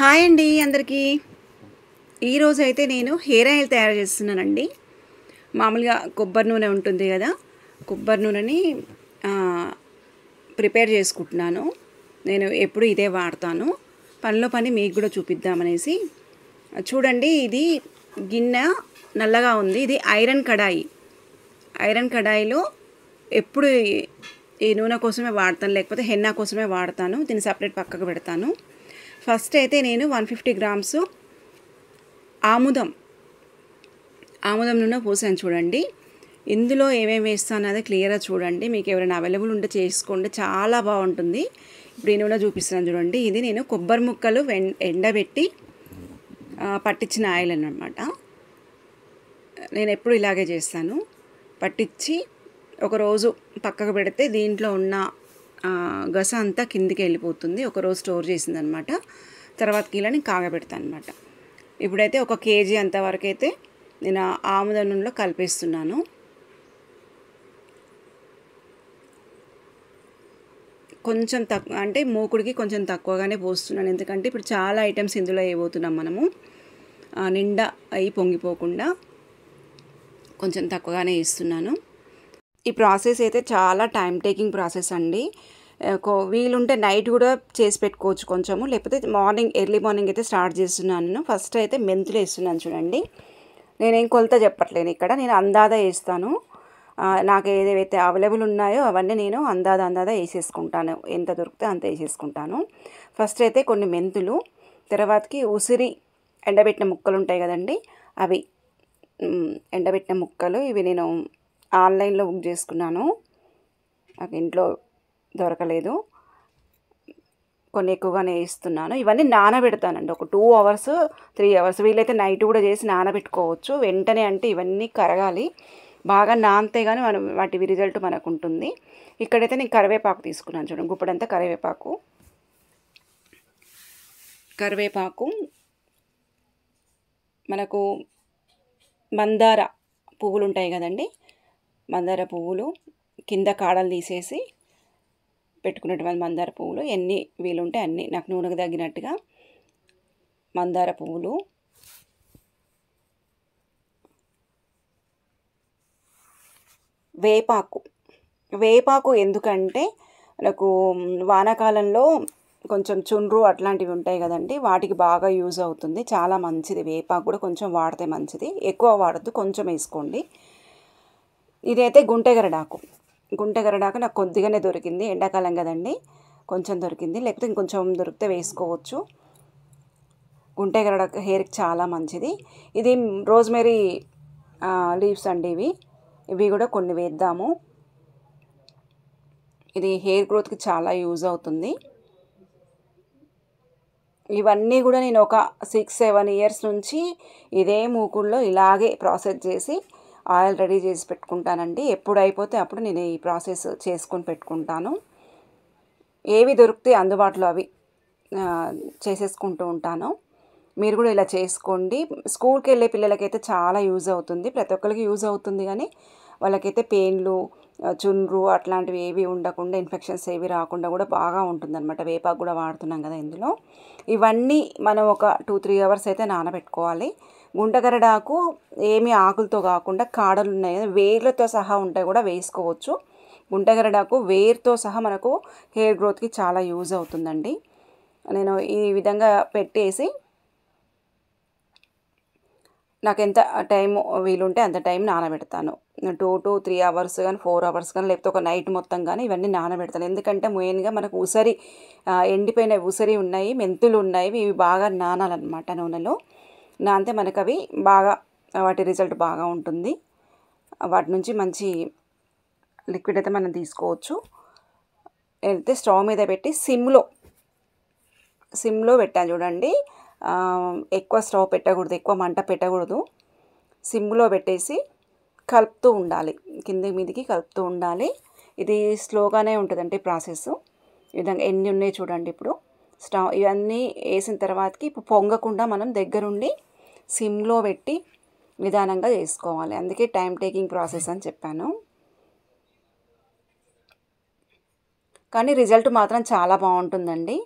Hi అండి అందరికీ. ఈరోజు అయితే నేను హెయిర్ ఆయిల్ తయారు చేస్తున్నానండి. మామూలుగా కొబ్బరి నూనె ఉంటుంది కదా, కొబ్బరి నూనెని ప్రిపేర్ చేసుకుంటున్నాను. నేను ఎప్పుడు ఇదే వాడతాను. పనిలో పని మీకు కూడా చూపిద్దామనేసి. చూడండి, ఇది గిన్నె నల్లగా ఉంది. ఇది ఐరన్ కడాయి. ఐరన్ కడాయిలో ఎప్పుడు ఈ నూనె కోసమే వాడతాను, లేకపోతే హెన్నా కోసమే వాడతాను. దీన్ని సపరేట్ పక్కకు పెడతాను. ఫస్ట్ అయితే నేను 150 గ్రామ్స్ ఆముదం నూనె పోసాను. చూడండి, ఇందులో ఏమేమి వేస్తాను అదే క్లియర్గా చూడండి. మీకు ఎవరైనా అవైలబుల్ ఉంటే చేసుకోండి, చాలా బాగుంటుంది. ఇప్పుడు ఈ నూనె చూపిస్తున్నాను చూడండి. ఇది నేను కొబ్బరి ముక్కలు ఎండబెట్టి పట్టించిన ఆయిల్ అన్నమాట. నేను ఎప్పుడు ఇలాగే చేస్తాను. పట్టించి ఒకరోజు పక్కకు పెడితే దీంట్లో ఉన్న గస అంతా కిందికి వెళ్ళిపోతుంది. ఒకరోజు స్టోర్ చేసిందనమాట. తర్వాత కీలని కాగబెడతాను అనమాట. ఇప్పుడైతే 1 కేజీ అంతవరకు అయితే నేను ఆముదం నూనెలో కలిపేస్తున్నాను. కొంచెం అంటే మూకుడికి కొంచెం తక్కువగానే పోస్తున్నాను, ఎందుకంటే ఇప్పుడు చాలా ఐటమ్స్ ఇందులో వేయబోతున్నాం మనము. నిండా అయి పొంగిపోకుండా కొంచెం తక్కువగానే వేస్తున్నాను. ఈ ప్రాసెస్ అయితే చాలా టైం టేకింగ్ ప్రాసెస్ అండి. వీలుంటే నైట్ కూడా చేసి పెట్టుకోవచ్చు కొంచెము, లేకపోతే ఎర్లీ మార్నింగ్ అయితే స్టార్ట్ చేస్తున్నాను. ఫస్ట్ అయితే మెంతులు వేస్తున్నాను చూడండి. నేనేం కొలత చెప్పట్లేను ఇక్కడ, నేను అందాదా వేస్తాను. నాకు ఏదైతే అవైలబుల్ ఉన్నాయో అవన్నీ నేను అందాదా వేసేసుకుంటాను. ఎంత దొరికితే అంత వేసేసుకుంటాను. ఫస్ట్ అయితే కొన్ని మెంతులు, తర్వాతకి ఉసిరి ఎండబెట్టిన ముక్కలు ఉంటాయి కదండి, అవి ఎండబెట్టిన ముక్కలు. ఇవి నేను ఆన్లైన్లో బుక్ చేసుకున్నాను, నాకు ఇంట్లో దొరకలేదు. కొన్ని ఎక్కువగానే వేస్తున్నాను. ఇవన్నీ నానబెడతానండి ఒక 2 అవర్స్ 3 అవర్స్. వీలైతే నైట్ కూడా చేసి నానబెట్టుకోవచ్చు. వెంటనే అంటే ఇవన్నీ కరగాలి, బాగా నానితే కానీ వాటి రిజల్ట్ మనకు ఉంటుంది. ఇక్కడైతే నేను కరివేపాకు తీసుకున్నాను చూడండి, గుప్పడంతా కరివేపాకు. మనకు మందార పువ్వులు ఉంటాయి కదండి, మందార పువ్వులు కింద కాడలు తీసేసి పెట్టుకున్నటువంటి మందార పువ్వులు, ఎన్ని వీలుంటే అన్ని, నాకు నూనెకు తగ్గినట్టుగా మందార పువ్వులు. వేపాకు ఎందుకంటే నాకు వానాకాలంలో కొంచెం చుండ్రు అట్లాంటివి ఉంటాయి కదండి, వాటికి బాగా యూజ్ అవుతుంది, చాలా మంచిది. వేపాకు కూడా కొంచెం వాడితే మంచిది, ఎక్కువ వాడద్దు, కొంచెం వేసుకోండి. ఇదైతే గుంటెగరడాకు నాకు కొద్దిగానే దొరికింది, ఎండాకాలం కదండి, కొంచెం దొరికింది, లేకపోతే ఇంకొంచెం దొరికితే వేసుకోవచ్చు. గుంటెగరడాకు హెయిర్కి చాలా మంచిది. ఇది రోజ్మెరీ లీవ్స్ అండి, ఇవి కూడా కొన్ని వేద్దాము. ఇది హెయిర్ గ్రోత్కి చాలా యూజ్ అవుతుంది. ఇవన్నీ కూడా నేను ఒక 6-7 ఇయర్స్ నుంచి ఇదే మూకుల్లో ఇలాగే ప్రాసెస్ చేసి ఆయిల్ రెడీ చేసి పెట్టుకుంటానండి. ఎప్పుడు అయిపోతే అప్పుడు నేను ఈ ప్రాసెస్ చేసుకొని పెట్టుకుంటాను. ఏవి దొరికితే అందుబాటులో అవి చేసేసుకుంటూ ఉంటాను. మీరు కూడా ఇలా చేసుకోండి. స్కూల్కి వెళ్ళే పిల్లలకైతే చాలా యూజ్ అవుతుంది, ప్రతి ఒక్కరికి యూజ్ అవుతుంది. కానీ వాళ్ళకైతే పెయిన్లు, చుండ్రు అట్లాంటివి ఏవి ఉండకుండా, ఇన్ఫెక్షన్స్ ఏవి రాకుండా కూడా బాగా ఉంటుందన్నమాట. వేపాకు కూడా వాడుతున్నాం కదా ఇందులో. ఇవన్నీ మనం ఒక 2-3 అవర్స్ అయితే నానబెట్టుకోవాలి. గుంటగరడాకు ఏమి ఆకులతో కాకుండా కాడలు ఉన్నాయి కదా, వేర్లతో సహా ఉంటాయి కూడా వేసుకోవచ్చు. గుంటగరడాకు వేరుతో సహా మనకు హెయిర్ గ్రోత్కి చాలా యూజ్ అవుతుందండి. నేను ఈ విధంగా పెట్టేసి నాకు ఎంత టైం వీలుంటే అంత టైం నానబెడతాను. 2-3 అవర్స్ కానీ 4 అవర్స్ కానీ, లేకపోతే ఒక నైట్ మొత్తం కానీ ఇవన్నీ నానబెడతాను. ఎందుకంటే మెయిన్గా మనకు ఎండిపోయిన ఉసిరి ఉన్నాయి, మెంతులు ఉన్నాయి, ఇవి బాగా నానాలన్నమాట నూనెలో. నానితే మనకు అవి బాగా వాటి రిజల్ట్ బాగా ఉంటుంది. వాటి నుంచి మంచి లిక్విడ్ అయితే మనం తీసుకోవచ్చు. అయితే స్టవ్ మీద పెట్టి సిమ్లో పెట్టాను చూడండి. ఎక్కువ స్టవ్ పెట్టకూడదు, ఎక్కువ మంట పెట్టకూడదు. సిమ్లో పెట్టేసి కలుపుతూ ఉండాలి, కింది మీదికి కలుపుతూ ఉండాలి. ఇది స్లోగానే ఉంటుందండి ప్రాసెస్. ఈ విధంగా ఎన్ని ఉన్నాయి చూడండి. ఇప్పుడు ఇవన్నీ వేసిన తర్వాతకి ఇప్పుడు పొంగకుండా మనం దగ్గరుండి సిమ్లో పెట్టి నిదానంగా చేసుకోవాలి. అందుకే టైం టేకింగ్ ప్రాసెస్ అని చెప్పాను. కానీ రిజల్ట్ మాత్రం చాలా బాగుంటుందండి.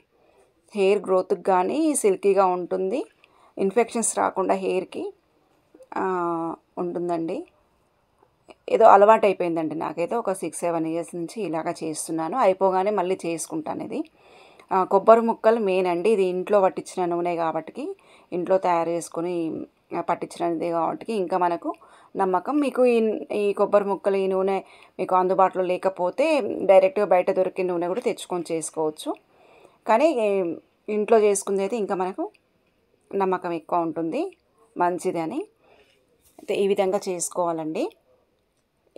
హెయిర్ గ్రోత్కి కానీ సిల్కీగా ఉంటుంది, ఇన్ఫెక్షన్స్ రాకుండా హెయిర్కి ఉంటుందండి. ఏదో అలవాటు అయిపోయిందండి నాకైతే. ఒక 6-7 ఇయర్స్ నుంచి ఇలాగ చేస్తున్నాను. అయిపోగానే మళ్ళీ చేసుకుంటాను ఇది. కొబ్బరి ముక్కలు మెయిన్ అండి. ఇది ఇంట్లో పట్టించిన నూనె కాబట్టి, ఇంట్లో తయారు చేసుకుని పట్టించినది కాబట్టి ఇంకా మనకు నమ్మకం. మీకు ఈ కొబ్బరి ముక్కలు, ఈ నూనె మీకు అందుబాటులో లేకపోతే డైరెక్ట్గా బయట దొరికే నూనె కూడా తెచ్చుకొని చేసుకోవచ్చు. కానీ ఇంట్లో చేసుకుంది అయితే ఇంకా మనకు నమ్మకం ఎక్కువ ఉంటుంది, మంచిది అని. అయితే ఈ విధంగా చేసుకోవాలండి.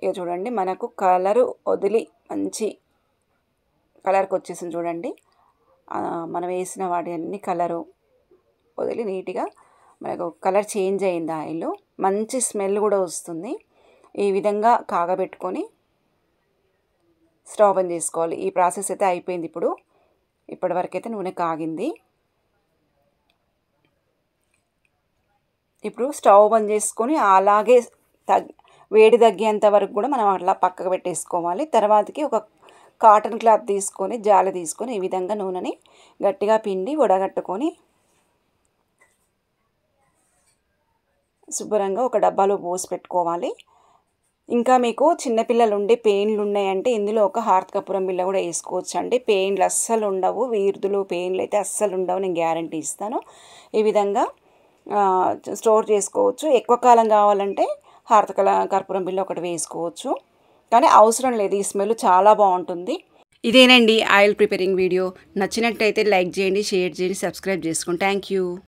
ఇక చూడండి, మనకు కలరు వదిలి మంచి కలర్కి వచ్చేసింది చూడండి. మనం వేసిన వాటి అన్ని కలరు వదిలి నీట్గా మనకు కలర్ చేంజ్ అయింది. ఆయిల్ మంచి స్మెల్ కూడా వస్తుంది. ఈ విధంగా కాగబెట్టుకొని స్టవ్ ఆన్ చేసుకోవాలి. ఈ ప్రాసెస్ అయితే అయిపోయింది. ఇప్పటివరకు అయితే నూనె కాగింది. ఇప్పుడు స్టవ్ బంద్ చేసుకొని అలాగే వేడి తగ్గేంత వరకు కూడా మనం అట్లా పక్కకు పెట్టేసుకోవాలి. తర్వాతకి ఒక కాటన్ క్లాత్ తీసుకొని, జాలి తీసుకొని ఈ విధంగా నూనెని గట్టిగా పిండి వడగట్టుకొని శుభ్రంగా ఒక డబ్బాలో పోసి పెట్టుకోవాలి. ఇంకా మీకు చిన్నపిల్లలు ఉండే పెయిన్లు ఉన్నాయంటే ఇందులో ఒక హార్త్ కర్పూరం బిళ్ళ కూడా వేసుకోవచ్చు అండి. పెయిన్లు అస్సలు ఉండవు, వీర్దులు పెయిన్లు అయితే అస్సలు ఉండవు, నేను గ్యారంటీ ఇస్తాను. ఈ విధంగా స్టోర్ చేసుకోవచ్చు. ఎక్కువ కాలం కావాలంటే హార్త్ కర్పూరం బిళ్ళ ఒకటి వేసుకోవచ్చు, కానీ అవసరం లేదు. ఈ స్మెల్ చాలా బాగుంటుంది. ఇదేనండి ఆయిల్ ప్రిపేరింగ్ వీడియో. నచ్చినట్టయితే లైక్ చేయండి, షేర్ చేయండి, సబ్స్క్రైబ్ చేసుకోండి. Thank you.